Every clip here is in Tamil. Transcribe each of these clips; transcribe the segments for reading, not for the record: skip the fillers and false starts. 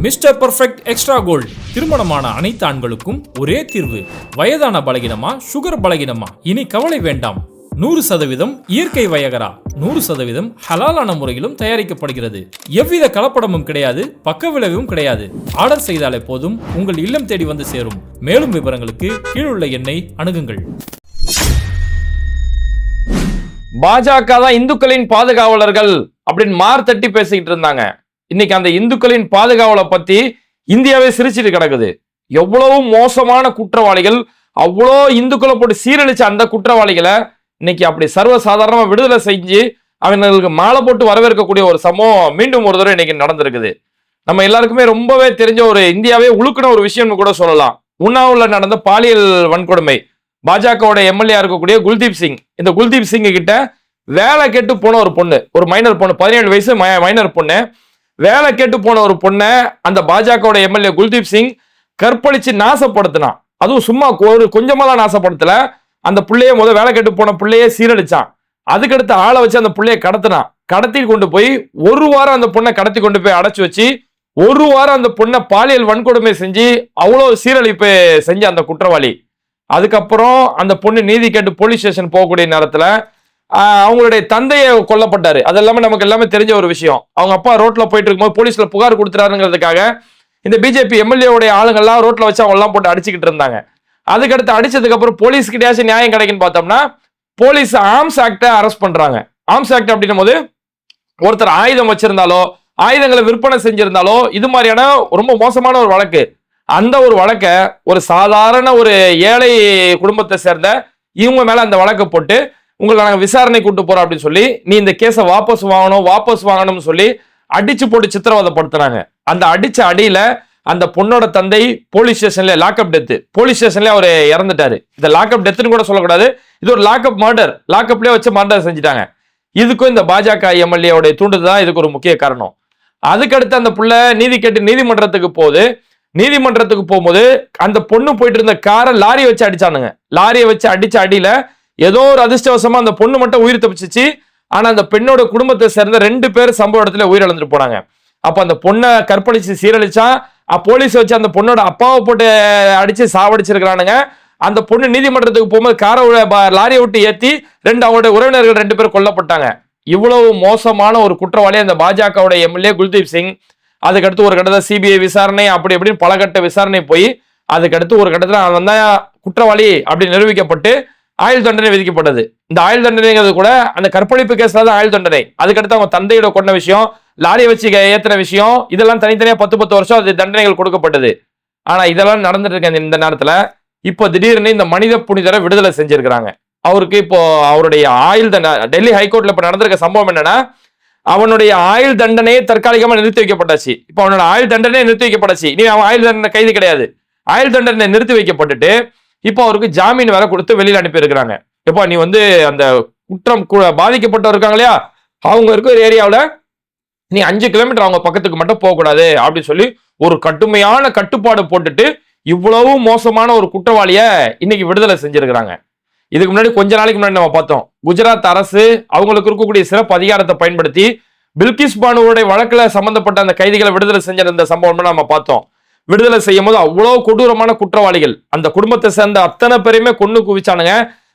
மிஸ்டர் பர்ஃபெக்ட் எக்ஸ்ட்ரா கோல்டு திருமணமான அனைத்து ஆண்களுக்கும் ஒரே தீர்வு. வயதான பலகினமா, சுகர் பலகினமா, இனி கவலை வேண்டாம். 100% இயற்கை வயகரா, 100% ஹலாலான முறையிலும் தயாரிக்கப்படுகிறது. எவ்வித கலப்படமும் கிடையாது, பக்க விளைவும் கிடையாது. ஆர்டர் செய்தாலே போதும், உங்கள் இல்லம் தேடி வந்து சேரும். மேலும் விவரங்களுக்கு கீழுள்ள எண்ணை அணுகுங்கள். பாஜக தான் இந்துக்களின் பாதுகாவலர்கள் அப்படின்னு மார்த்தட்டி பேசிக்கிட்டு இருந்தாங்க. இன்னைக்கு அந்த இந்துக்களின் பாதுகாவலை பத்தி இந்தியாவே சிரிச்சிட்டு கிடக்குது. எவ்வளவு மோசமான குற்றவாளிகள், அவ்வளோ இந்துக்களை போட்டு சீரழிச்ச அந்த குற்றவாளிகளை இன்னைக்கு அப்படி சர்வசாதாரணமா விடுதலை செஞ்சு அவங்களுக்கு மாலை போட்டு வரவேற்கக்கூடிய ஒரு சம்பவம் மீண்டும் ஒரு தடவை இன்னைக்கு நடந்திருக்குது. நம்ம எல்லாருக்குமே ரொம்பவே தெரிஞ்ச ஒரு இந்தியாவே உழுக்கின ஒரு விஷயம்னு கூட சொல்லலாம். உண்ணாவுல நடந்த பாலியல் வன்கொடுமை. பாஜகவோட எம்எல்ஏ இருக்கக்கூடிய குல்தீப் சிங், இந்த குல்தீப் சிங் கிட்ட வேலை கேட்டு போன ஒரு பொண்ணு, ஒரு மைனர் பொண்ணு, 17 வயசு மைனர் பொண்ணு, வேலை கேட்டு போன ஒரு பொண்ணை அந்த பாஜகவோட எம்எல்ஏ குல்தீப் சிங் கற்பழிச்சு நாசப்படுத்தினான். அதுவும் சும்மா ஒரு கொஞ்சமாலாம் நாசப்படுத்தல, அந்த பிள்ளைய வேலை கேட்டு போன பிள்ளையே சீரழிச்சான். அதுக்கடுத்து ஆளை வச்சு அந்த பிள்ளைய கடத்தினான். கடத்தி கொண்டு போய் ஒரு வாரம் அந்த பொண்ணை கடத்தி கொண்டு போய் அடைச்சு வச்சு ஒரு வாரம் அந்த பொண்ணை பாலியல் வன்கொடுமை செஞ்சு அவ்வளோ சீரழிப்பு செஞ்ச அந்த குற்றவாளி. அதுக்கப்புறம் அந்த பொண்ணு நீதி கேட்டு போலீஸ் ஸ்டேஷன் போகக்கூடிய நேரத்துல அவங்களுடைய தந்தையை கொல்லப்பட்டாரு. அது எல்லாமே நமக்கு எல்லாமே தெரிஞ்ச ஒரு விஷயம். அவங்க அப்பா ரோட்ல போயிட்டு இருக்கும்போது போலீஸ்ல புகார் கொடுத்துறாருங்கிறதுக்காக இந்த பிஜேபி எம்எல்ஏவுடைய ஆளுங்கள்லாம் ரோட்ல வச்சு அவங்க எல்லாம் போட்டு அடிச்சுக்கிட்டு இருந்தாங்க. அதுக்கடுத்து அடிச்சதுக்கு அப்புறம் போலீஸ் கிட்டயாச்சும் நியாயம் கிடைக்குன்னு பார்த்தோம்னா போலீஸ் ஆர்ம்ஸ் ஆக்டை அரெஸ்ட் பண்றாங்க. ஆர்ம்ஸ் ஆக்ட் அப்படின்னும் போது ஒருத்தர் ஆயுதம் வச்சிருந்தாலோ ஆயுதங்களை விற்பனை செஞ்சிருந்தாலோ இது மாதிரியான ரொம்ப மோசமான ஒரு வழக்கு. அந்த ஒரு வழக்கை ஒரு சாதாரண ஒரு ஏழை குடும்பத்தை சேர்ந்த இவங்க மேல அந்த வழக்கை போட்டு உங்களை நாங்கள் விசாரணை கூட்டு போறோம் அப்படின்னு சொல்லி நீ இந்த கேஸை வாபஸ் வாங்கணும்னு சொல்லி அடிச்சு போட்டு சித்திரவதைப்படுத்துறாங்க. அந்த அடிச்ச அடியில அந்த பொண்ணோட தந்தை போலீஸ் ஸ்டேஷன்ல லாக்அப் டெத்து, போலீஸ் ஸ்டேஷன்ல அவர் இறந்துட்டாரு. இந்த லாக்அப் டெத்துன்னு கூட சொல்லக்கூடாது, இது ஒரு லாக்அப் மர்டர், லாக்அப்லயே வச்சு மர்டர் செஞ்சுட்டாங்க. இதுக்கும் இந்த பாஜக எம்எல்ஏவுடைய தூண்டுதல் தான் இதுக்கு ஒரு முக்கிய காரணம். அதுக்கடுத்து அந்த புள்ள நீதி கேட்டு நீதிமன்றத்துக்கு போகும்போது அந்த பொண்ணு போயிட்டு இருந்த காரை லாரியை வச்சு அடிச்சானுங்க. லாரியை வச்சு அடிச்ச அடியில ஏதோ ஒரு அதிர்ஷ்டவசமா அந்த பொண்ணு மட்டும் உயிர் தப்பிச்சிச்சு. ஆனா அந்த பெண்ணோட குடும்பத்தை சேர்ந்த 2 பேர் சம்பவ இடத்துல உயிரிழந்துட்டு போனாங்க. அப்ப அந்த பொண்ணை கற்பழிச்சு சீரழிச்சா போலீஸ் வச்சு அந்த பொண்ணோட அப்பாவை போட்டு அடிச்சு சாவடிச்சிருக்கிறானுங்க. அந்த பொண்ணு நீதிமன்றத்துக்கு போகும்போது காரை லாரியை விட்டு ஏத்தி அவங்களுடைய உறவினர்கள் 2 பேர் கொல்லப்பட்டாங்க. இவ்வளவு மோசமான ஒரு குற்றவாளி அந்த பாஜகவோட எம்எல்ஏ குல்தீப் சிங். அதுக்கடுத்து ஒரு கட்டத்தில் சிபிஐ விசாரணை அப்படி எப்படின்னு பல கட்ட விசாரணை போய் அதுக்கடுத்து ஒரு கட்டத்தில் அவன் தான் குற்றவாளி அப்படி நிரூபிக்கப்பட்டு ஆயுள் தண்டனை விதிக்கப்பட்டது. இந்த ஆயுள் தண்டனைங்கிறது கூட அந்த கற்பழிப்பு கேஸ்ல தான் ஆயுள் தண்டனை. அதுக்கடுத்து அவங்க தந்தையோட கொண்ட விஷயம், லாரியை வச்சு ஏத்தின விஷயம், இதெல்லாம் தனித்தனியா 10 வருஷம் அது தண்டனைகள் கொடுக்கப்பட்டது. ஆனா இதெல்லாம் நடந்துட்டு இருக்க இந்த நேரத்துல இப்போ திடீர்னு இந்த மனித புனிதரை விடுதலை செஞ்சிருக்கிறாங்க. அவருக்கு இப்போ அவருடைய ஆயுள் தண்டனை டெல்லி ஹைகோர்ட்ல இப்ப நடந்திருக்க சம்பவம் என்னன்னா, அவனுடைய ஆயுள் தண்டனையே தற்காலிகமா நிறுத்தி வைக்கப்பட்டாச்சு. இப்போ அவனோட ஆயுள் தண்டனை நிறுத்தி வைக்கப்பட்டாச்சு. இனி அவன் ஆயுள் தண்டனை கைது கிடையாது. ஆயுள் தண்டனை நிறுத்தி வைக்கப்பட்டுட்டு இப்போ அவருக்கு ஜாமீன் வேற கொடுத்து வெளியில அனுப்பி இருக்கிறாங்க. இப்போ நீ அந்த குற்றம் பாதிக்கப்பட்டவர் இருக்காங்க இல்லையா, அவங்க இருக்க ஒரு ஏரியாவில் நீ 5 கிலோமீட்டர் அவங்க பக்கத்துக்கு மட்டும் போகக்கூடாது அப்படின்னு சொல்லி ஒரு கடுமையான கட்டுப்பாடு போட்டுட்டு இவ்வளவு மோசமான ஒரு குற்றவாளிய இன்னைக்கு விடுதலை செஞ்சிருக்கிறாங்க. இதுக்கு முன்னாடி கொஞ்ச நாளைக்கு முன்னாடி நம்ம பார்த்தோம், குஜராத் அரசு அவங்களுக்கு இருக்கக்கூடிய சிறப்பு அதிகாரத்தை பயன்படுத்தி பில்கிஸ் பானுவோட வழக்குல சம்பந்தப்பட்ட அந்த கைதிகளை விடுதலை செஞ்ச இந்த சம்பவம் நம்ம பார்த்தோம். விடுதலை செய்யும் போது அவ்வளவு கொடூரமான குற்றவாளிகள் அந்த குடும்பத்தை சேர்ந்த அத்தனை பேரையுமே கொண்டு குவிச்சானுங்க.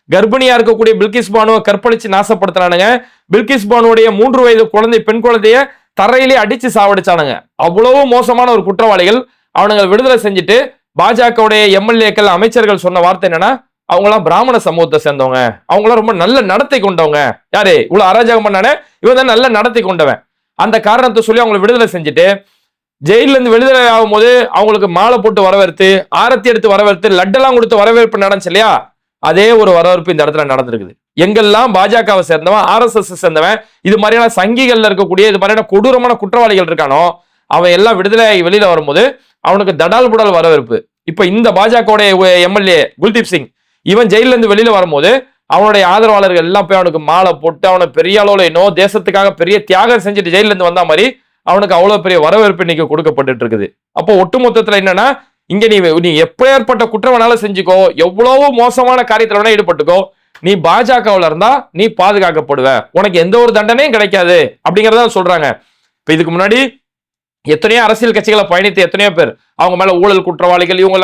கர்ப்பிணியா இருக்கக்கூடிய பில்கிஸ் பானுவை கற்பழிச்சு நாசப்படுத்தினானுங்க. பில்கிஸ் பானுடைய 3 வயது பெண் குழந்தைய தரையிலே அடிச்சு சாவடிச்சானுங்க. அவ்வளவு மோசமான ஒரு குற்றவாளிகள் அவனுங்க விடுதலை செஞ்சுட்டு பாஜகவுடைய எம்எல்ஏக்கள் அமைச்சர்கள் சொன்ன வார்த்தை என்னன்னா, அவங்களாம் பிராமண சமூகத்தை சேர்ந்தவங்க, அவங்களாம் ரொம்ப நல்ல நடத்தை கொண்டவங்க. யாரு இவ்வளவு அராஜகம் பண்ணானே, இவன் தான் நல்ல நடத்தை கொண்டவன். அந்த காரணத்தை சொல்லி அவங்களை விடுதலை செஞ்சுட்டு ஜெயில இருந்து விடுதலை ஆகும் போது அவங்களுக்கு மாலை போட்டு வரவேற்று, ஆரத்தி எடுத்து வரவேற்று, லட்டெல்லாம் கொடுத்து வரவேற்பு நடந்துச்சு இல்லையா, அதே ஒரு வரவேற்பு இந்த இடத்துல நடந்திருக்குது. எங்கெல்லாம் பாஜகவை சேர்ந்தவன், RSS சேர்ந்தவன், இது மாதிரியான சங்கிகள்ல இருக்கக்கூடிய இது மாதிரியான கொடூரமான குற்றவாளிகள் இருக்கானோ அவன் எல்லாம் விடுதலை வெளியில வரும்போது அவனுக்கு தடால் புடல் வரவேற்பு. இப்ப இந்த பாஜகவுடைய எம்எல்ஏ குல்தீப் சிங் இவன் ஜெயில இருந்து வெளியில வரும்போது அவனுடைய ஆதரவாளர்கள் எல்லாம் போய் அவனுக்கு மாலை போட்டு அவனை பெரிய அளவுல தேசத்துக்காக பெரிய தியாகம் செஞ்சுட்டு ஜெயில இருந்து வந்த மாதிரி அவனுக்கு அவ்வளவு பெரிய வரவேற்பு இன்னைக்கு கொடுக்கப்பட்டு இருக்குது. அப்போ ஒட்டுமொத்தத்துல என்னன்னா, இங்க நீ எப்பேற்பட்ட குற்றம் வேணாலும் செஞ்சுக்கோ, எவ்வளவு மோசமான காரியத்துல வேணா ஈடுபட்டுக்கோ, நீ பாஜகவுல இருந்தா நீ பாதுகாக்கப்படுவ, உனக்கு எந்த ஒரு தண்டனையும் கிடைக்காது அப்படிங்கறத சொல்றாங்க. இப்ப இதுக்கு முன்னாடி எத்தனையோ அரசியல் கட்சிகளை பயணித்து எத்தனையோ பேர் அவங்க மேல ஊழல் குற்றவாளிகள், இவங்க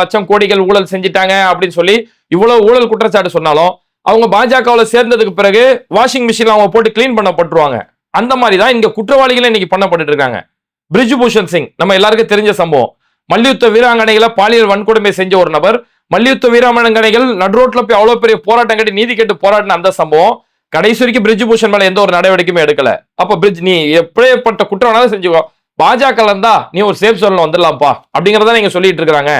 லட்சம் கோடிகள் ஊழல் செஞ்சுட்டாங்க அப்படின்னு சொல்லி இவ்வளவு ஊழல் குற்றச்சாட்டு சொன்னாலும் அவங்க பாஜகவில் சேர்ந்ததுக்கு பிறகு வாஷிங் மிஷின் அவங்க போட்டு கிளீன் பண்ணப்பட்டுருவாங்க. அந்த மாதிரி தான் இங்க குற்றவாளிகளை இன்னைக்கு பண்ணப்பட்டு இருக்காங்க. பிரிஜ்பூஷன் சிங் நம்ம எல்லாருக்கும் தெரிஞ்ச சம்பவம். மல்யுத்த வீராங்கனைகளை பாலியல் வன்கொடுமை செஞ்ச ஒரு நபர், மல்யுத்த வீராங்கனைகள் நடுரோட்ல போய் அவ்வளவு பெரிய போராட்டம் கட்டி நீதி கேட்டு போராட்டின அந்த சம்பவம் கடைசி வரைக்கும் பிரிஜ்பூஷன் மேல எந்த ஒரு நடவடிக்கையுமே எடுக்கல. அப்ப பிரிட்ஜ் நீ எப்படிப்பட்ட குற்றம் வேணாலும் செஞ்சுக்கோ, பாஜக இருந்தா நீ ஒரு சேஃப் சோன்ல வந்துடலாம்ப்பா அப்படிங்கறத நீங்க சொல்லிட்டு இருக்காங்க.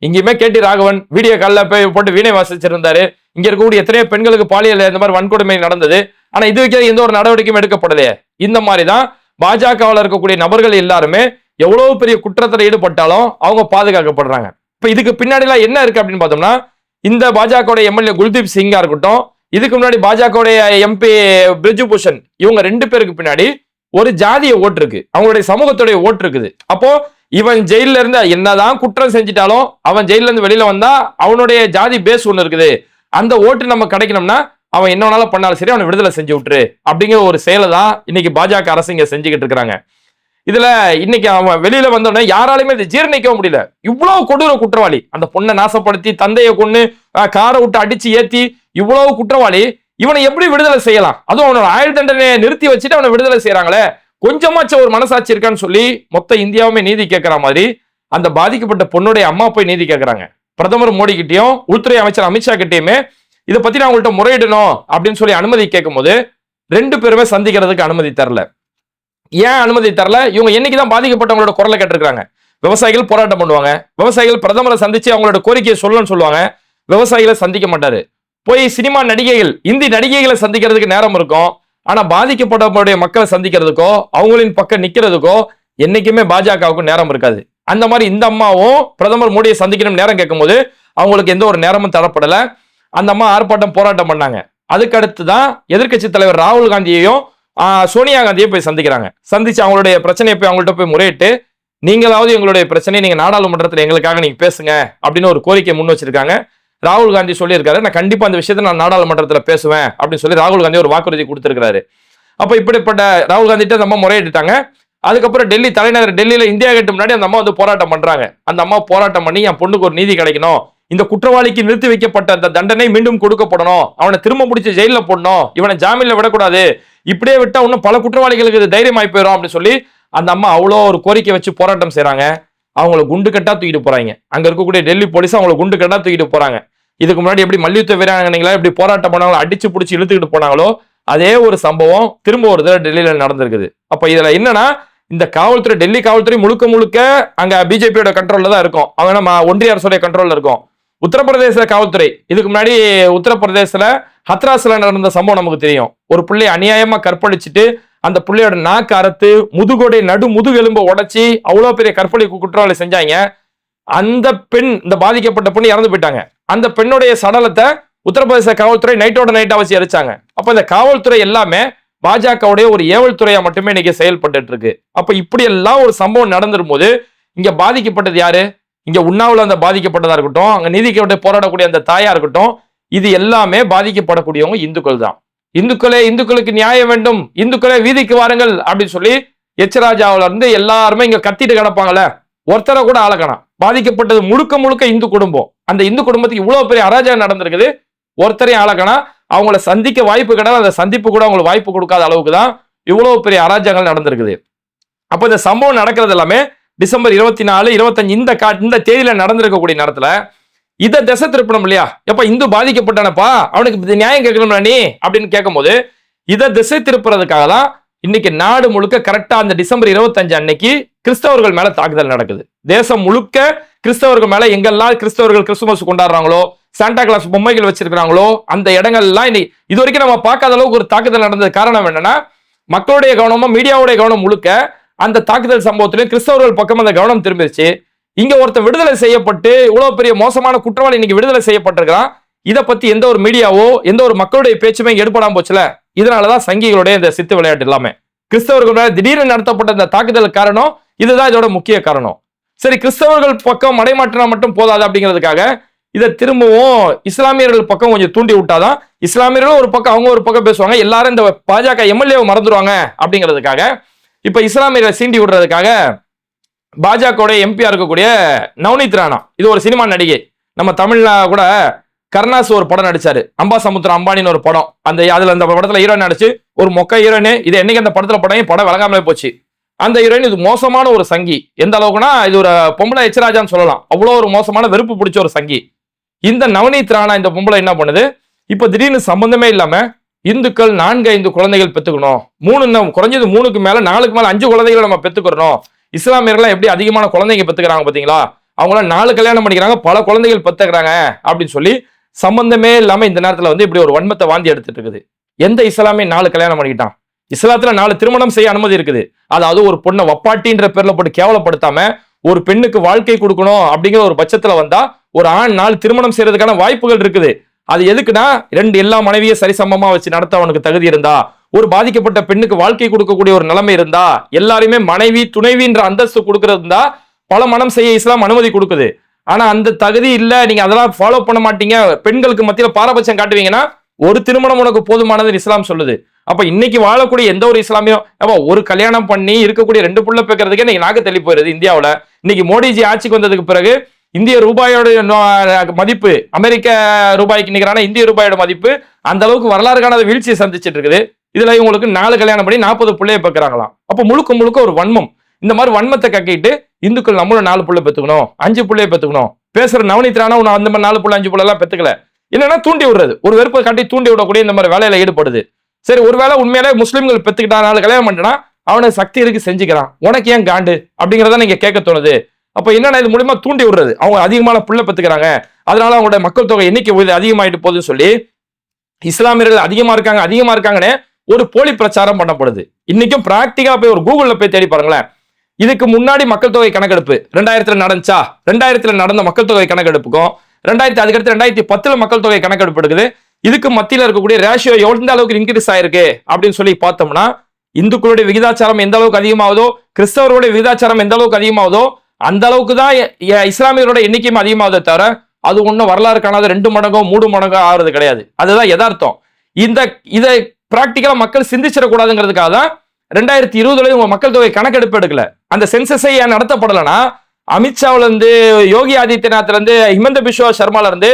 இங்கேயுமே கேடி ராகவன் வீடியோ காலில் போய் போட்டு வீணை வாசிச்சிருந்தாரு. இங்க இருக்கக்கூடிய எத்தனையோ பெண்களுக்கு பாலியல் இந்த மாதிரி வன்கொடுமை நடந்தது. ஆனா இது வரைக்கும் எந்த ஒரு நடவடிக்கையும் எடுக்கப்படலையே. இந்த மாதிரி தான் பாஜகவில் இருக்கக்கூடிய நபர்கள் எல்லாருமே எவ்வளவு பெரிய குற்றத்தில் ஈடுபட்டாலும் அவங்க பாதுகாக்கப்படுறாங்க. இப்ப இதுக்கு பின்னாடி எல்லாம் என்ன இருக்கு அப்படின்னு பார்த்தோம்னா, இந்த பாஜக எம்எல்ஏ குல்தீப் சிங்கா இருக்கட்டும், இதுக்கு முன்னாடி பாஜக எம்பி பிரிஜ்பூஷன், இவங்க 2 பேருக்கு பின்னாடி ஒரு ஜாதிய ஓட்டு இருக்கு, அவங்களுடைய சமூகத்துடைய ஓட்டு இருக்குது. அப்போ இவன் ஜெயில இருந்து என்னதான் குற்றம் செஞ்சிட்டாலும் அவன் ஜெயில இருந்து வெளியில வந்தா அவனுடைய ஜாதி பேஸ் ஒண்ணு இருக்குது, அந்த ஓட்டு நம்ம கிடைக்கணும்னா அவன் என்ன வேணாலும் பண்ணாலும் சரி அவனை விடுதலை செஞ்சு விட்டுரு அப்படிங்கிற ஒரு செயலை தான் இன்னைக்கு பாஜக அரசு இங்க செஞ்சுக்கிட்டு இருக்கிறாங்க. இதுல இன்னைக்கு அவன் வெளியில வந்தோடனே யாராலுமே இதை ஜீரணிக்க முடியல. இவ்வளவு கொடூர குற்றவாளி, அந்த பொண்ணை நாசப்படுத்தி தந்தையை கொண்டு காரை விட்டு அடிச்சு ஏத்தி இவ்வளவு குற்றவாளி, இவனை எப்படி விடுதலை செய்யலாம்? அதுவும் அவனோட ஆயுள் தண்டனையை நிறுத்தி வச்சுட்டு அவனை விடுதலை செய்யறாங்களே, கொஞ்சமாச்சும் ஒரு மனசாட்சி இருக்கான்னு சொல்லி மொத்த இந்தியாவுமே நீதி கேட்கிற மாதிரி அந்த பாதிக்கப்பட்ட பொண்ணுடைய அம்மா போய் நீதி கேட்கறாங்க. பிரதமர் மோடி கிட்டையும் உள்துறை அமைச்சர் அமித்ஷா கிட்டையுமே இதை பத்தி நான் உங்கள்கிட்ட முறையிடணும் அப்படின்னு சொல்லி அனுமதி கேட்கும் போது 2 பேருமே சந்திக்கிறதுக்கு அனுமதி தரல. ஏன் அனுமதி தரல? இவங்க என்னைக்குதான் பாதிக்கப்பட்டவங்களோட குரலை கேட்டிருக்காங்க. விவசாயிகள் போராட்டம் பண்ணுவாங்க, விவசாயிகள் பிரதமரை சந்திச்சு அவங்களோட கோரிக்கையை சொல்லணும்னு சொல்லுவாங்க, விவசாயிகளை சந்திக்க மாட்டாரு. போய் சினிமா நடிகைகள், இந்தி நடிகைகளை சந்திக்கிறதுக்கு நேரம் இருக்கும், ஆனா பாதிக்கப்பட்டவங்களுடைய மக்களை சந்திக்கிறதுக்கோ அவங்களின் பக்கம் நிக்கிறதுக்கோ என்னைக்குமே பாஜகவுக்கு நேரம் இருக்காது. அந்த மாதிரி இந்த அம்மாவும் பிரதமர் மோடியை சந்திக்கணும் நேரம் கேட்கும் போது அவங்களுக்கு எந்த ஒரு நேரமும் தரப்படல. அந்த அம்மா ஆர்ப்பாட்டம் போராட்டம் பண்ணாங்க. அதுக்கு அடுத்து தான் எதிர்க்கட்சி தலைவர் ராகுல் காந்தியையும் சோனியா காந்தியும் போய் சந்திக்கிறாங்க. சந்திச்சு அவங்களுடைய பிரச்சனையை போய் அவங்கள்ட்ட போய் முறையிட்டு, நீங்களாவது எங்களுடைய பிரச்சனையை நீங்க நாடாளுமன்றத்தில் எங்களுக்காக நீங்க பேசுங்க அப்படின்னு ஒரு கோரிக்கை முன் வச்சிருக்காங்க. ராகுல் காந்தி சொல்லியிருக்காரு, நான் கண்டிப்பா அந்த விஷயத்தை நான் நாடாளுமன்றத்தில் பேசுவேன் அப்படின்னு சொல்லி ராகுல் காந்தி ஒரு வாக்குறுதி கொடுத்திருக்காரு. அப்ப இப்படிப்பட்ட ராகுல் காந்தி நம்ம முறையிட்டாங்க. அதுக்கப்புறம் டெல்லி தலைநகர் டெல்லியில இந்தியா கேட்டு முன்னாடி அந்த அம்மா வந்து போராட்டம் பண்றாங்க. அந்த அம்மா போராட்டம் பண்ணி என் பொண்ணுக்கு ஒரு நீதி கிடைக்கணும், இந்த குற்றவாளிக்கு நிறுத்தி வைக்கப்பட்ட அந்த தண்டனை மீண்டும் கொடுக்கப்படணும், அவனை திரும்ப பிடிச்சி ஜெயில போடணும், இவனை ஜாமீன்ல விடக்கூடாது, இப்படியே விட்டா இன்னும் பல குற்றவாளிகளுக்கு இது தைரியமாய் போயிடும் அப்படின்னு சொல்லி அந்த அம்மா அவ்வளோ ஒரு கோரிக்கை வச்சு போராட்டம் செய்யறாங்க. அவங்களை குண்டு கட்டா தூக்கிட்டு போறாங்க. அங்க இருக்கக்கூடிய டெல்லி போலீஸ் அவங்களை குண்டு கட்டா தூக்கிட்டு போறாங்க. இதுக்கு முன்னாடி எப்படி மல்யுத்த வீராங்கனைகளா எப்படி போராட்டம் பண்ணாங்களோ, அடிச்சு பிடிச்சி இழுத்துக்கிட்டு போனாங்களோ, அதே ஒரு சம்பவம் திரும்ப ஒரு தடவை டெல்லியில நடந்திருக்குது. அப்ப இதுல என்னன்னா, இந்த காவல்துறை, டெல்லி காவல்துறை முழுக்க முழுக்க அங்க பிஜேபியோட கண்ட்ரோல்ல தான் இருக்கும், அவங்க நம்ம ஒன்றிய அரசுடைய கண்ட்ரோல்ல இருக்கும். உத்தரப்பிரதேச காவல்துறை, இதுக்கு முன்னாடி உத்தரப்பிரதேசல ஹத்ராஸ்ல நடந்த சம்பவம் நமக்கு தெரியும். ஒரு பிள்ளை அநியாயமா கற்பழிச்சுட்டு அந்த பிள்ளையோட நாக்கு அறுத்து முதுகோடை நடு முதுகெலும்பை உடைச்சி அவ்வளவு பெரிய கற்பழி குற்றவாளி செஞ்சாங்க. அந்த பெண், இந்த பாதிக்கப்பட்ட பெண் இறந்து போயிட்டாங்க. அந்த பெண்ணுடைய சடலத்தை உத்தரப்பிரதேச காவல்துறை நைட்டோட நைட்டா வச்சு எரிச்சாங்க. அப்ப இந்த காவல்துறை எல்லாமே பாஜகவுடைய ஒரு ஏவல் துறையா மட்டுமே இன்னைக்கு செயல்பட்டு இருக்கு. அப்ப இப்படி எல்லாம் ஒரு சம்பவம் நடந்துரும் போது இங்க பாதிக்கப்பட்டது யாரு? இங்க உண்ணாவில அந்த பாதிக்கப்பட்டதா இருக்கட்டும், அங்க நீதிக்கு போராடக்கூடிய அந்த தாயா இருக்கட்டும், இது எல்லாமே பாதிக்கப்படக்கூடியவங்க இந்துக்கள் தான். இந்துக்களுக்கு நியாயம் வேண்டும், இந்துக்களே வீதிக்கு வாருங்கள் அப்படின்னு சொல்லி எச்ராஜாவில இருந்து எல்லாருமே இங்க கத்திட்டு கிடப்பாங்கல்ல, ஒருத்தரை கூட ஆளக்கணும். பாதிக்கப்பட்டது முழுக்க முழுக்க இந்து குடும்பம். அந்த இந்து குடும்பத்துக்கு இவ்வளவு பெரிய அராஜகம் நடந்திருக்குது, ஒருத்தரையும் ஆளக்கணும். அவங்கள சந்திக்க வாய்ப்பு கிடையாது, அந்த சந்திப்பு கூட அவங்களுக்கு வாய்ப்பு கொடுக்காத அளவுக்கு தான் இவ்வளவு பெரிய அராஜகங்கள் நடந்திருக்குது. அப்ப இந்த சம்பவம் நடக்கிறது எல்லாமே டிசம்பர் 24, 25 இந்த தேதியில நடந்திருக்கக்கூடிய நேரத்துல இதை திசை திருப்பணும் இல்லையா? எப்ப இந்து பாதிக்கப்பட்டானப்பா, அவனுக்கு நியாயம் கேட்கணும் நீ அப்படின்னு கேட்கும் போது இதை திசை திருப்புறதுக்காக தான் இன்னைக்கு நாடு முழுக்க கரெக்டா அந்த டிசம்பர் 25 அன்னைக்கு கிறிஸ்தவர்கள் மேல தாக்குதல் நடக்குது. தேசம் முழுக்க கிறிஸ்தவர்கள் மேல எங்கெல்லாம் கிறிஸ்தவர்கள் கிறிஸ்துமஸ் கொண்டாடுறாங்களோ, சாண்டா கிளாஸ் பொம்மைகள் வச்சிருக்கிறாங்களோ, அந்த இடங்கள்லாம் இன்னைக்கு இது வரைக்கும் நம்ம பார்க்காத அளவுக்கு ஒரு தாக்குதல் நடந்தது. காரணம் என்னன்னா, மக்களுடைய கவனமா மீடியாவுடைய கவனம் முழுக்க அந்த தாக்குதல் சம்பவத்திலே கிறிஸ்தவர்கள் பக்கம் அந்த கவனம் திரும்பிடுச்சு. இங்க ஒருத்தர் விடுதலை செய்யப்பட்டு இவ்வளவு பெரிய மோசமான குற்றவாளி இன்னைக்கு விடுதலை செய்யப்பட்டிருக்கிறான். இதை பத்தி எந்த ஒரு மீடியாவோ எந்த ஒரு மக்களுடைய பேச்சுமே எடுப்படாம போச்சுல. இதனாலதான் சங்கிகளுடைய இந்த சித்து விளையாட்டு எல்லாமே கிறிஸ்தவர்கள் மேல திடீர்னு நடத்தப்பட்ட இந்த தாக்குதல் காரணம் இதுதான், இதோட முக்கிய காரணம். சரி, கிறிஸ்தவர்கள் பக்கம் மடைமாற்றினா மட்டும் போதாது அப்படிங்கிறதுக்காக இதை திரும்பவும் இஸ்லாமியர்கள் பக்கம் கொஞ்சம் தூண்டி விட்டாதான் இஸ்லாமியர்களும் ஒரு பக்கம் அவங்க ஒரு பக்கம் பேசுவாங்க, எல்லாரும் இந்த பாஜக எம்எல்ஏவை மறந்துடுவாங்க அப்படிங்கிறதுக்காக இப்ப இஸ்லாமியர்களை சீண்டி விடுறதுக்காக பாஜக எம்பியா இருக்கக்கூடிய நவநீத் ராணா, இது ஒரு சினிமா நடிகை. நம்ம தமிழ்ல கூட கருணாஸ் ஒரு படம் நடிச்சாரு, அம்பாசமுத்திரம் அம்பானின்னு ஒரு படம். அதுல அந்த படத்துல ஹீரோயின் நடிச்சு ஒரு மொக்க ஹீரோயின். இது என்னைக்கு அந்த படத்துல படம் விளங்காமலே போச்சு. அந்த ஹீரோயின் இது மோசமான ஒரு சங்கி. எந்த அளவுக்குன்னா இது ஒரு பொம்பளை எச்ராஜான்னு சொல்லலாம். அவ்வளோ ஒரு மோசமான வெறுப்பு பிடிச்ச ஒரு சங்கி. இந்த நவநீத் ராணா இந்த பொம்பளை என்ன பண்ணுது, இப்ப திடீர்னு சம்பந்தமே இல்லாம இந்துக்கள் 4-5 குழந்தைகள் பெத்துக்கணும், 3 குறைஞ்சது 3க்கு மேல 4க்கு மேல 5 குழந்தைகளை நம்ம பெத்துக்கிறோம். இஸ்லாமியர்கள் எப்படி அதிகமான குழந்தைங்க பெத்துக்கிறாங்க பாத்தீங்களா, அவங்களாம் 4 கல்யாணம் பண்ணிக்கிறாங்க, பல குழந்தைகள் பெத்துக்கிறாங்க அப்படின்னு சொல்லி சம்பந்தமே இல்லாம இந்த நேரத்துல இப்படி ஒரு வன்மத்தை வாந்தி எடுத்துட்டு இருக்குது. எந்த இஸ்லாமிய 4 கல்யாணம் பண்ணிக்கிட்டான்? இஸ்லாத்துல 4 திருமணம் செய்ய அனுமதி இருக்குது. அதாவது ஒரு பொண்ணை வப்பாட்டின்ற பேர்ல போட்டு கேவலப்படுத்தாம ஒரு பெண்ணுக்கு வாழ்க்கை கொடுக்கணும் அப்படிங்கிற ஒரு பட்சத்துல வந்தா ஒரு ஆண் 4 திருமணம் செய்யறதுக்கான வாய்ப்புகள் இருக்குது. அது எதுக்குன்னா எல்லா மனைவியை சரிசமமா வச்சு நடத்த அவனுக்கு தகுதி இருந்தா, ஒரு பாதிக்கப்பட்ட பெண்ணுக்கு வாழ்க்கை கொடுக்கக்கூடிய ஒரு நிலைமை இருந்தா, எல்லாருமே மனைவி துணைவின்ற அந்தஸ்து கொடுக்கறது இருந்தா பல மனம் செய்ய இஸ்லாம் அனுமதி கொடுக்குது. ஆனா அந்த தகுதி இல்ல, நீங்க அதெல்லாம் ஃபாலோ பண்ண மாட்டீங்க, பெண்களுக்கு மத்தியில பாரபட்சம் காட்டுவீங்கன்னா ஒரு திருமணம் உனக்கு போதுமானது இஸ்லாம் சொல்லுது. அப்ப இன்னைக்கு வாழக்கூடிய எந்த ஒரு இஸ்லாமியும் ஒரு கல்யாணம் பண்ணி இருக்கக்கூடிய 2 புள்ள பேக்கிறதுக்கே இன்னைக்கு நாக்கு தள்ளி போயிருது இந்தியாவுல. இன்னைக்கு மோடிஜி ஆட்சிக்கு வந்ததுக்கு பிறகு இந்திய ரூபாயோட மதிப்பு அமெரிக்க ரூபாய்க்கு நிகரான இந்திய ரூபாயோட மதிப்பு அந்த அளவுக்கு வரலாறு காணாத வீழ்ச்சியை சந்திச்சிட்டு இருக்குது. இதுல இவங்களுக்கு 4 கல்யாணம் பண்ணி 40 பிள்ளைய பெக்கிறாங்களாம். அப்ப முழுக்க முழுக்க ஒரு வன்மம். இந்த மாதிரி வன்மத்தை கக்கிட்டு இந்துக்கள் நம்மளும் 4 புள்ள பெத்துக்கணும், 5 பிள்ளைய பெத்துக்கணும் பேசுற நவநீத் ராணா அந்த மாதிரி 4 புள்ள 5 புள்ள எல்லாம் பெத்துக்கல. என்னன்னா தூண்டி விடுறது, ஒரு வெறுப்பை காட்டி தூண்டி விடக்கூடிய இந்த மாதிரி வேலையில ஈடுபடுது. சரி, ஒருவேளை உண்மையிலே முஸ்லிம்கள் பெத்துக்கிட்டா 4 கல்யாணம் பண்ணிட்டா அவனுக்கு சக்தி இருக்கு செஞ்சுக்கிறான், உனக்கு ஏன் காண்டு அப்படிங்கிறத நீங்க கேட்க தோணுது. அப்ப என்னன்னா இது மூலமா தூண்டி விடுறது, அவங்க அதிகமான புள்ள பெத்துக்கிறாங்க, அதனால அவங்களோட மக்கள் தொகை எண்ணிக்கை அதிகமாயிட்டு போகுதுன்னு சொல்லி இஸ்லாமியர்கள் அதிகமா இருக்காங்கன்னு ஒரு போலி பிரச்சாரம் பண்ணப்படுது. இன்னைக்கும் பிராக்டிகா போய் ஒரு கூகுள்ல போய் தேடி பாருங்களேன். இதுக்கு முன்னாடி மக்கள் தொகை கணக்கெடுப்பு 2000 நடந்துச்சா, 2000 நடந்த மக்கள் தொகை கணக்கெடுப்புக்கும் அதுக்கடுத்து 2010 மக்கள் தொகை கணக்கெடுப்பு எடுக்குது. இதுக்கு மத்தியில இருக்கக்கூடிய ரேஷியோ எந்த அளவுக்கு இன்க்ரீஸ் ஆயிருக்கு அப்படின்னு சொல்லி பார்த்தோம்னா, இந்துக்களுடைய விகிதாச்சாரம் எந்த அளவுக்கு அதிகமாகுதோ, கிறிஸ்தவருடைய விகிதாச்சாரம் எந்த அளவுக்கு அதிகமாகுதோ அந்த அளவுக்கு தான் இஸ்லாமியரோட எண்ணிக்கையும் அதிகமாகுதே தவிர அது ஒன்றும் வரலாறு காணாத 2 மடங்கோ 3 மடங்கோ ஆகுறது கிடையாது. அதுதான் யதார்த்தம். இதை பிராக்டிக்கலா மக்கள் சிந்திச்சிடக்கூடாதுங்கிறதுக்காக தான் 2020 உங்க மக்கள் தொகை கணக்கெடுப்பு எடுக்கல. அந்த சென்சஸை ஏன் நடத்தப்படலைன்னா, அமித்ஷாவில இருந்து யோகி ஆதித்யநாத்ல இருந்து ஹிமந்த பிஸ்வா சர்மால இருந்து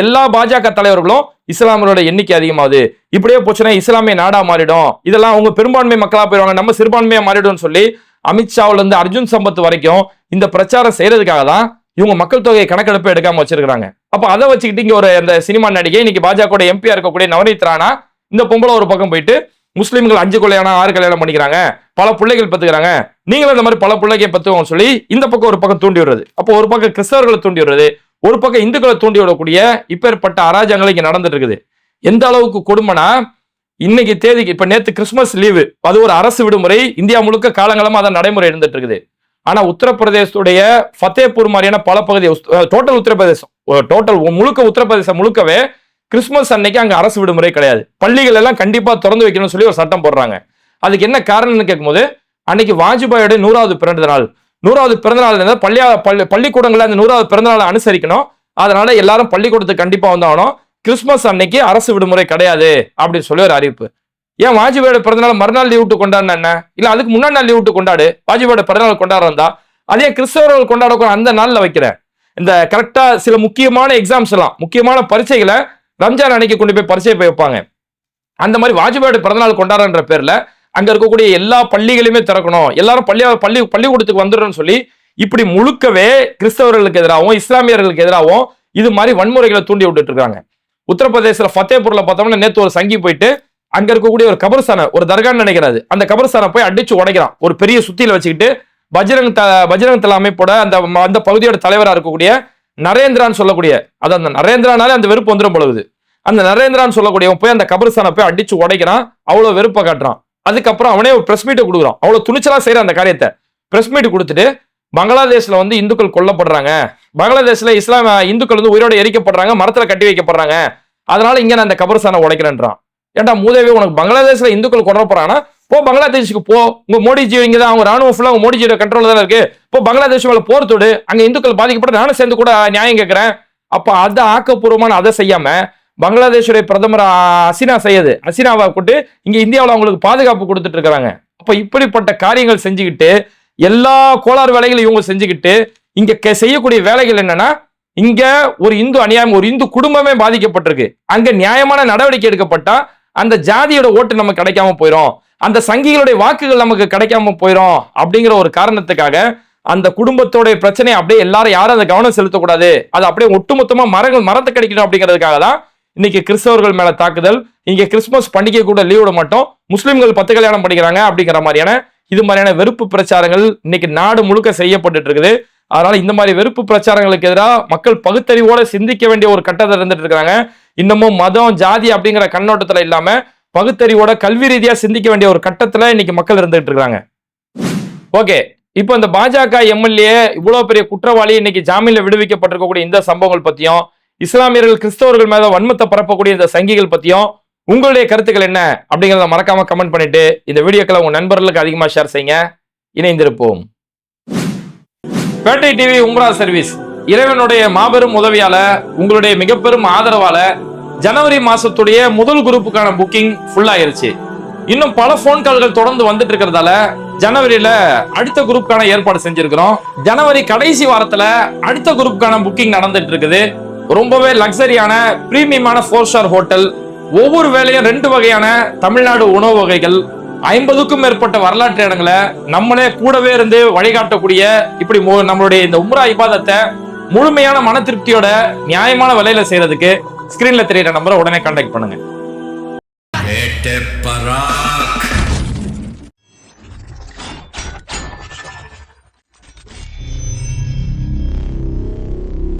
எல்லா பாஜக தலைவர்களும் இஸ்லாமியரோட எண்ணிக்கை அதிகமாகுது, இப்படியே போச்சுன்னா இஸ்லாமிய நாடா மாறிடும், இதெல்லாம் அவங்க பெரும்பான்மை மக்களா போயிடுவாங்க, நம்ம சிறுபான்மையா மாறிடும் சொல்லி அமித்ஷாவில இருந்து அர்ஜுன் சம்பத் வரைக்கும் இந்த பிரச்சாரம் செய்யறதுக்காக தான் இவங்க மக்கள் தொகை கணக்கெடுப்பு எடுக்காம வச்சிருக்காங்க. அப்ப அதை வச்சுக்கிட்டு இங்க ஒரு அந்த சினிமா நடிகை இன்னைக்கு பாஜக எம்பியா இருக்கக்கூடிய நவநீத் ராணா இந்த பொம்பளை ஒரு பக்கம் போயிட்டு முஸ்லீம்கள் 5 கல்யாணம் 6 கல்யாணம் பண்ணிக்கிறாங்க, பல பிள்ளைகள் பெத்துக்கிறாங்க, நீங்களும் இந்த மாதிரி பல பிள்ளைகள் பெத்துவோம் சொல்லி இந்த பக்கம் ஒரு பக்கம் தூண்டி விடுறது. அப்போ ஒரு பக்கம் கிறிஸ்தவர்களை தூண்டி விடுறது, ஒரு பக்கம் இந்துக்களை தூண்டி விடக்கூடிய இப்பேற்பட்ட அராஜகங்கள் இங்க நடந்துட்டு இருக்குது. எந்த அளவுக்கு கொடுமைனா, இன்னைக்கு தேதிக்கு இப்ப நேத்து கிறிஸ்துமஸ் லீவு, அது ஒரு அரசு விடுமுறை, இந்தியா முழுக்க காலங்காலமா அதான் நடைமுறை இருந்துட்டு இருக்குது. ஆனா உத்தரப்பிரதேசத்துடைய ஃபத்தேபூர் மாதிரியான பல பகுதி, டோட்டல் உத்தரப்பிரதேசம், டோட்டல் முழுக்க உத்தரப்பிரதேசம் முழுக்கவே கிறிஸ்துமஸ் அன்னைக்கு அங்க அரசு விடுமுறை கிடையாது. பள்ளிகள் எல்லாம் கண்டிப்பா திறந்து வைக்கணும்னு சொல்லி ஒரு சட்டம் போடுறாங்க. அதுக்கு என்ன காரணம்னு கேட்கும்போது, அன்னைக்கு வாஜ்பாயோட 100வது பிறந்த நாள், 100வது பிறந்த நாள் பள்ளிக்கூடங்கள்ல அந்த 100வது பிறந்த நாளை அனுசரிக்கணும். அதனால எல்லாரும் பள்ளிக்கூடத்துக்கு கண்டிப்பா வந்தாகணும், கிறிஸ்துமஸ் அன்னைக்கு அரசு விடுமுறை கிடையாது அப்படின்னு சொல்லி ஒரு அறிவிப்பு. ஏன் வாஜ்பாயோட பிறந்தநாள் மறுநாள் லீவ் விட்டு கொண்டாடினா என்ன, இல்ல அதுக்கு முன்னாடி நாள் லீவ் விட்டு கொண்டாடு, வாஜ்பாயோட பிறந்தநாள் கொண்டாடுறா, அதே கிறிஸ்தவர்கள் கொண்டாட அந்த நாள்ல வைக்கிறேன். இந்த கரெக்டா சில முக்கியமான எக்ஸாம்ஸ் எல்லாம், முக்கியமான பரீட்சைகளை ரம்ஜான் அன்னைக்கு கொண்டு போய் பரிசை போய் வைப்பாங்க. அந்த மாதிரி வாஜ்பாயோட பிறந்தநாள் கொண்டாடுற பேர்ல அங்க இருக்கக்கூடிய எல்லா பள்ளிகளையுமே திறக்கணும், எல்லாரும் பள்ளிக்கூடத்துக்கு வந்துடுறோம்னு சொல்லி இப்படி முழுக்கவே கிறிஸ்தவர்களுக்கு எதிராகவும் இஸ்லாமியர்களுக்கு எதிராகவும் இது மாதிரி வன்முறைகளை தூண்டி விட்டுட்டு இருக்காங்க. உத்தரப்பிரதேசல ஃபத்தேபூர்ல பார்த்தோம்னா நேத்து ஒரு சங்கி போயிட்டு அங்க இருக்கக்கூடிய ஒரு கபர்ஸ்தான, ஒரு தர்கான்னு நினைக்கிறாரு, அந்த கபர்ஸ்தான போய் அடிச்சு உடைக்கிறான். ஒரு பெரிய சுத்தியில வச்சுக்கிட்டு பஜ்ரங் தள அமைப்போட அந்த பகுதியோட தலைவராக இருக்கக்கூடிய நரேந்திரான்னு சொல்லக்கூடிய, அது அந்த நரேந்திரானாலே அந்த வெறுப்பு வந்துடும் பொழுது, அந்த நரேந்திரான்னு சொல்லக்கூடிய போய் அந்த கபர்ஸ்தானை போய் அடிச்சு உடைக்கிறான், அவ்வளவு வெறுப்பை காட்டுறான். அதுக்கப்புறம் அவனே ஒரு பிரஸ் மீட்டை கொடுக்குறான், அவ்வளவு துணிச்சலா செய்யற அந்த காரியத்தை பிரஸ் மீட் கொடுத்துட்டு, பங்களாதேஷ்ல இந்துக்கள் கொல்லப்படுறாங்க, பங்களாதேஷ்ல இந்துக்கள் உயிரோடு எரிக்கப்படுறாங்க, மரத்துல கட்டி வைக்கப்படுறாங்க, அதனால இங்க நான் அந்த கபர்ஸ்தானை உடைக்கிறேன்றான். ஏன்டா மூதேவி, உனக்கு பங்களாதேஷ்ல இந்துக்கள் கொல்ல போறாங்கன்னா போ பங்களாதேஷுக்கு போ, உங்க மோடிஜி இங்கதான், அவங்க ராணுவம் ஃபுல்லா மோடிஜியோட கண்ட்ரோல் தானே இருக்கு, இப்போ பங்களாதேஷ் மேல போர் தொடு, அங்க இந்துக்கள் பாதிக்கப்பட்டு நானும் சேர்ந்து கூட நியாயம் கேட்கிறேன். அப்ப அதை ஆக்கப்பூர்வமான அதை செய்யாம பங்களாதேஷுடைய பிரதமர் ஹசீனாவை கூட்டு இங்க இந்தியாவில் அவங்களுக்கு பாதுகாப்பு கொடுத்துட்டு இருக்காங்க. அப்ப இப்படிப்பட்ட காரியங்கள் செஞ்சுக்கிட்டு எல்லா கோளாறு வேலைகளும் இவங்க செஞ்சுக்கிட்டு இங்க செய்யக்கூடிய வேலைகள் என்னன்னா, இங்க ஒரு இந்து அநியாயம், ஒரு இந்து குடும்பமே பாதிக்கப்பட்டிருக்கு. அங்க நியாயமான நடவடிக்கை எடுக்கப்பட்டா அந்த ஜாதியோட ஓட்டு நமக்கு கிடைக்காம போயிடும், அந்த சங்கிகளுடைய வாக்குகள் நமக்கு கிடைக்காம போயிடும் அப்படிங்கிற ஒரு காரணத்துக்காக அந்த குடும்பத்தோடைய பிரச்சனை அப்படியே எல்லாரும் யாரும் அதை கவனம் செலுத்தக்கூடாது, அது அப்படியே ஒட்டுமொத்தமா மரத்தை கிடைக்கணும் அப்படிங்கிறதுக்காக தான் இன்னைக்கு கிறிஸ்தவர்கள் மேல தாக்குதல். இங்க கிறிஸ்துமஸ் பண்டிகை கூட லீவ் விட மாட்டோம், முஸ்லிம்கள் 10 கல்யாணம் பண்ணிக்கிறாங்க அப்படிங்கிற மாதிரியான இது மாதிரியான வெறுப்பு பிரச்சாரங்கள் இன்னைக்கு நாடு முழுக்க செய்யப்பட்டு இருக்குது. அதனால இந்த மாதிரி வெறுப்பு பிரச்சாரங்களுக்கு எதிராக மக்கள் பகுத்தறிவோட சிந்திக்க வேண்டிய ஒரு கட்டத்தில் இருந்துட்டு இருக்காங்க. இன்னமும் மதம் ஜாதி அப்படிங்கிற கண்ணோட்டத்துல இல்லாம பகுத்தறிவோட கல்வி ரீதியா சிந்திக்க வேண்டிய ஒரு கட்டத்துல இன்னைக்கு மக்கள் இருந்துட்டு இருக்காங்க. ஓகே, இப்போ இந்த பாஜக எம்எல்ஏ இவ்வளவு பெரிய குற்றவாளி இன்னைக்கு ஜாமீன்ல விடுவிக்கப்பட்டிருக்கக்கூடிய இந்த சம்பவங்கள் பத்தியும், இஸ்லாமியர்கள் கிறிஸ்தவர்கள் மேல வன்மத்தை பரப்பக்கூடிய இந்த சங்கிகள் பத்தியும் உங்களுடைய கருத்துக்கள் என்ன அப்படிங்கிறத மறக்காம கமெண்ட் பண்ணிட்டு இந்த வீடியோக்களை உங்க நண்பர்களுக்கு அதிகமா ஷேர் செய்யுங்க. இணைந்திருப்போம். பேட்டை டிவி உம்ரா சர்வீஸ் இறைவனுடைய மாபெரும் உதவியால, உங்களுடைய மிக பெரும் ஆதரவால ஜனவரி மாசத்துடைய முதல் குரூப்புக்கான புக்கிங் ஃபுல் ஆயிருச்சு. இன்னும் பல போன் கால்கள் தொடர்ந்து வந்துட்டு இருக்கிறதால ஜனவரியில அடுத்த குரூப்புக்கான ஏற்பாடு செஞ்சிருக்கிறோம். ஜனவரி கடைசி வாரத்துல அடுத்த குரூப்புக்கான புக்கிங் நடந்துட்டு இருக்குது. ரொம்பவே லக்ஸரியான பிரீமியமான 4 ஸ்டார் ஹோட்டல், ஒவ்வொரு வேலையும் 2 வகையான தமிழ்நாடு உணவு வகைகள், 50க்கும் மேற்பட்ட வரலாற்று இடங்களை நம்மளே கூடவே இருந்து வழிகாட்டக்கூடிய இப்படி நம்மளுடைய இந்த உம்ரா இபாதத்தை முழுமையான மன திருப்தியோட நியாயமான விலையில செய்யறதுக்கு ஸ்கிரீன்ல தெரியுற நம்பரை உடனே கான்டாக்ட் பண்ணுங்க.